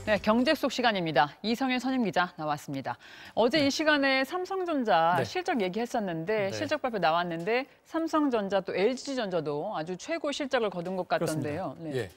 네, 경제 속 시간입니다. 이성일 선임기자 나왔습니다. 어제 이 시간에 삼성전자 실적 얘기했었는데 실적 발표 나왔는데 삼성전자 또 LG전자도 아주 최고 실적을 거둔 것 같던데요. 네.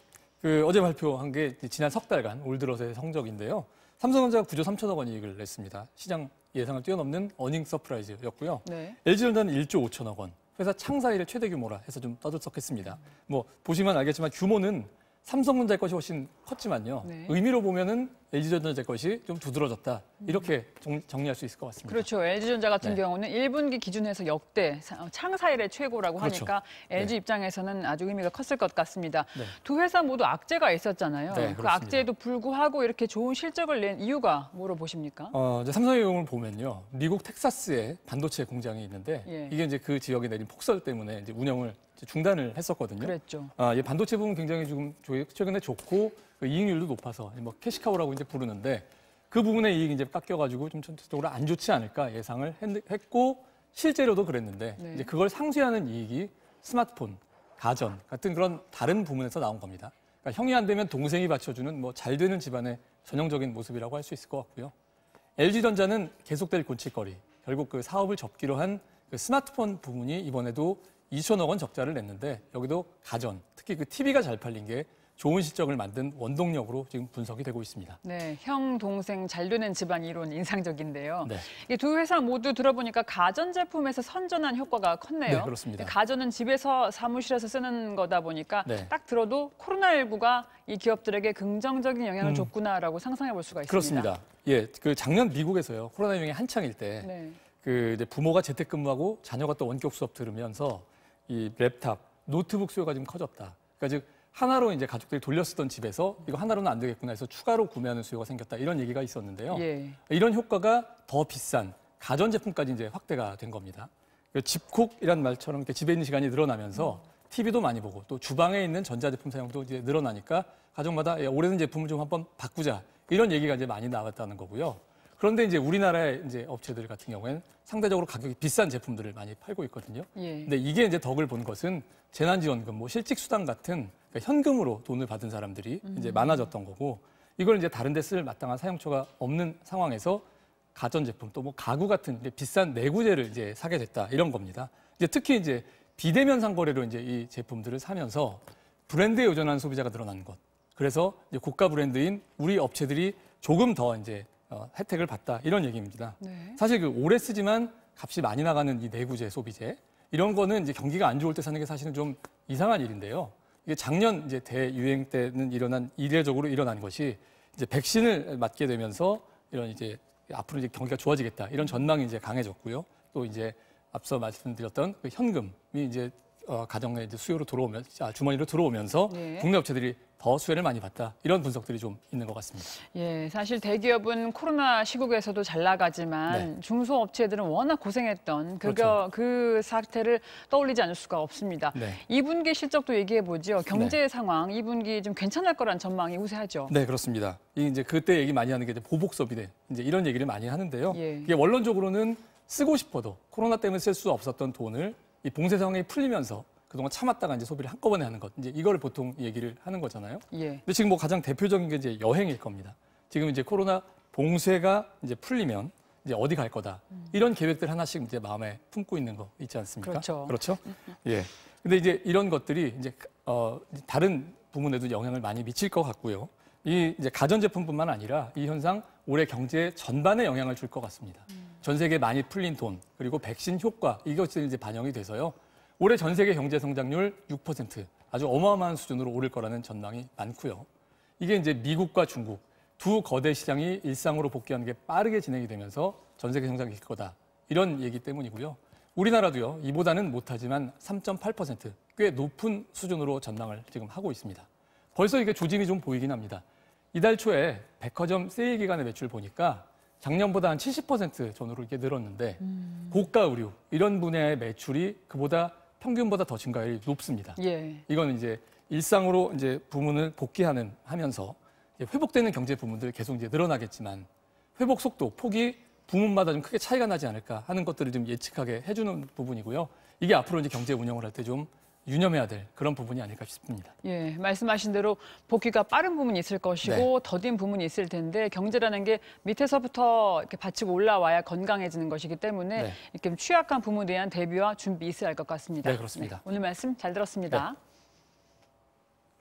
예. 어제 발표한 게 지난 석 달간 올 들어서의 성적인데요. 삼성전자가 9조 3천억 원 이익을 냈습니다. 시장 예상을 뛰어넘는 어닝 서프라이즈였고요. LG전자는 1조 5천억 원. 회사 창사 이래 최대 규모라 해서 좀 떠들썩했습니다. 뭐 보시면 알겠지만 규모는 삼성전자 것이 훨씬 컸지만요. 의미로 보면은 LG전자 것이 좀 두드러졌다. 이렇게 정리할 수 있을 것 같습니다. 그렇죠. LG전자 같은 경우는 1분기 기준에서 역대 창사 이래 최고라고 하니까 LG 입장에서는 아주 의미가 컸을 것 같습니다. 두 회사 모두 악재가 있었잖아요. 그 악재에도 불구하고 이렇게 좋은 실적을 낸 이유가 뭐로 보십니까? 이제 삼성의 경우를 보면요. 미국 텍사스에 반도체 공장이 있는데 이게 이제 그 지역에 내린 폭설 때문에 이제 운영을 중단을 했었거든요. 그랬죠. 이 반도체 부분 굉장히 지금 최근에 좋고 그 이익률도 높아서 뭐 캐시카우라고 이제 부르는데 그 부분의 이익이 이제 깎여가지고 좀 전체적으로 안 좋지 않을까 예상을 했고 실제로도 그랬는데 이제 그걸 상쇄하는 이익이 스마트폰, 가전 같은 그런 다른 부문에서 나온 겁니다. 그러니까 형이 안 되면 동생이 받쳐주는 뭐 잘 되는 집안의 전형적인 모습이라고 할 수 있을 것 같고요. LG전자는 계속될 골칫거리, 결국 그 사업을 접기로 한 그 스마트폰 부분이 이번에도 2천억 원 적자를 냈는데 여기도 가전, 특히 그 TV가 잘 팔린 게 좋은 실적을 만든 원동력으로 지금 분석이 되고 있습니다. 네, 형, 동생 잘 되는 집안 이론 인상적인데요. 이 두 회사 모두 들어보니까 가전제품에서 선전한 효과가 컸네요. 네, 그렇습니다. 가전은 집에서 사무실에서 쓰는 거다 보니까 딱 들어도 코로나19가 이 기업들에게 긍정적인 영향을 줬구나라고 상상해 볼 수가 있습니다. 그렇습니다. 예, 그 작년 미국에서요. 코로나 유행이 한창일 때 그 이제 부모가 재택근무하고 자녀가 또 원격 수업 들으면서 이 랩탑, 노트북 수요가 좀 커졌다. 그러니까 즉 하나로 이제 가족들이 돌려쓰던 집에서 이거 하나로는 안 되겠구나 해서 추가로 구매하는 수요가 생겼다. 이런 얘기가 있었는데요. 이런 효과가 더 비싼 가전제품까지 이제 확대가 된 겁니다. 집콕이란 말처럼 이렇게 집에 있는 시간이 늘어나면서 TV도 많이 보고 또 주방에 있는 전자제품 사용도 이제 늘어나니까 가정마다 오래된 제품을 좀 한번 바꾸자. 이런 얘기가 이제 많이 나왔다는 거고요. 그런데 이제 우리나라의 이제 업체들 같은 경우에는 상대적으로 가격이 비싼 제품들을 많이 팔고 있거든요. 근데 이게 이제 덕을 본 것은 재난지원금, 뭐 실직수당 같은 그러니까 현금으로 돈을 받은 사람들이 이제 많아졌던 거고 이걸 이제 다른 데 쓸 마땅한 사용처가 없는 상황에서 가전제품 또 뭐 가구 같은 이제 비싼 내구재를 이제 사게 됐다 이런 겁니다. 이제 특히 이제 비대면 상거래로 이제 이 제품들을 사면서 브랜드에 의존하는 소비자가 늘어난 것. 그래서 이제 고가 브랜드인 우리 업체들이 조금 더 이제 혜택을 받다 이런 얘기입니다. 사실 그 오래 쓰지만 값이 많이 나가는 이 내구재 소비재 이런 거는 이제 경기가 안 좋을 때 사는 게 사실은 좀 이상한 일인데요. 이게 작년 이제 대유행 때는 이례적으로 일어난 것이 이제 백신을 맞게 되면서 이런 이제 앞으로 이제 경기가 좋아지겠다 이런 전망이 이제 강해졌고요. 또 이제 앞서 말씀드렸던 그 현금이 이제 가정의 이제 수요로 주머니로 들어오면서 국내 업체들이 더 수혜를 많이 받다 이런 분석들이 좀 있는 것 같습니다. 예, 사실 대기업은 코로나 시국에서도 잘 나가지만 중소업체들은 워낙 고생했던 그 사태를 떠올리지 않을 수가 없습니다. 2분기 실적도 얘기해 보죠. 경제 상황 2분기 좀 괜찮을 거란 전망이 우세하죠. 네, 그렇습니다. 이제 그때 얘기 많이 하는 게 이제 보복 소비대 이제 이런 얘기를 많이 하는데요. 이게 원론적으로는 쓰고 싶어도 코로나 때문에 쓸 수 없었던 돈을 이 봉쇄 상황이 풀리면서 그동안 참았다가 이제 소비를 한꺼번에 하는 것. 이제 이거를 보통 얘기를 하는 거잖아요. 근데 지금 뭐 가장 대표적인 게 이제 여행일 겁니다. 지금 이제 코로나 봉쇄가 이제 풀리면 이제 어디 갈 거다. 이런 계획들 하나씩 이제 마음에 품고 있는 거 있지 않습니까? 그렇죠. 예. 근데 이제 이런 것들이 이제 다른 부문에도 영향을 많이 미칠 것 같고요. 이 이제 가전제품뿐만 아니라 이 현상 올해 경제 전반에 영향을 줄 것 같습니다. 전 세계 많이 풀린 돈 그리고 백신 효과 이것이 이제 반영이 돼서요. 올해 전 세계 경제 성장률 6% 아주 어마어마한 수준으로 오를 거라는 전망이 많고요. 이게 이제 미국과 중국 두 거대 시장이 일상으로 복귀하는 게 빠르게 진행이 되면서 전 세계 성장이 길 거다. 이런 얘기 때문이고요. 우리나라도요. 이보다는 못하지만 3.8% 꽤 높은 수준으로 전망을 지금 하고 있습니다. 벌써 이게 조짐이 좀 보이긴 합니다. 이달 초에 백화점 세일 기간의 매출 보니까 작년보다 한 70% 전후로 이렇게 늘었는데 고가 의류 이런 분야의 매출이 그보다 평균보다 더 증가율이 높습니다. 이건 이제 일상으로 이제 부문을 복귀하면서 회복되는 경제 부문들 계속 이제 늘어나겠지만 회복 속도, 폭이 부문마다 좀 크게 차이가 나지 않을까 하는 것들을 좀 예측하게 해주는 부분이고요. 이게 앞으로 이제 경제 운영을 할 때 좀 유념해야 될 그런 부분이 아닐까 싶습니다. 예, 말씀하신 대로 복귀가 빠른 부분이 있을 것이고 네. 더딘 부분이 있을 텐데 경제라는 게 밑에서부터 이렇게 받치고 올라와야 건강해지는 것이기 때문에 네. 이렇게 취약한 부분에 대한 대비와 준비 있어야 할 것 같습니다. 네, 그렇습니다. 네, 오늘 말씀 잘 들었습니다. 네.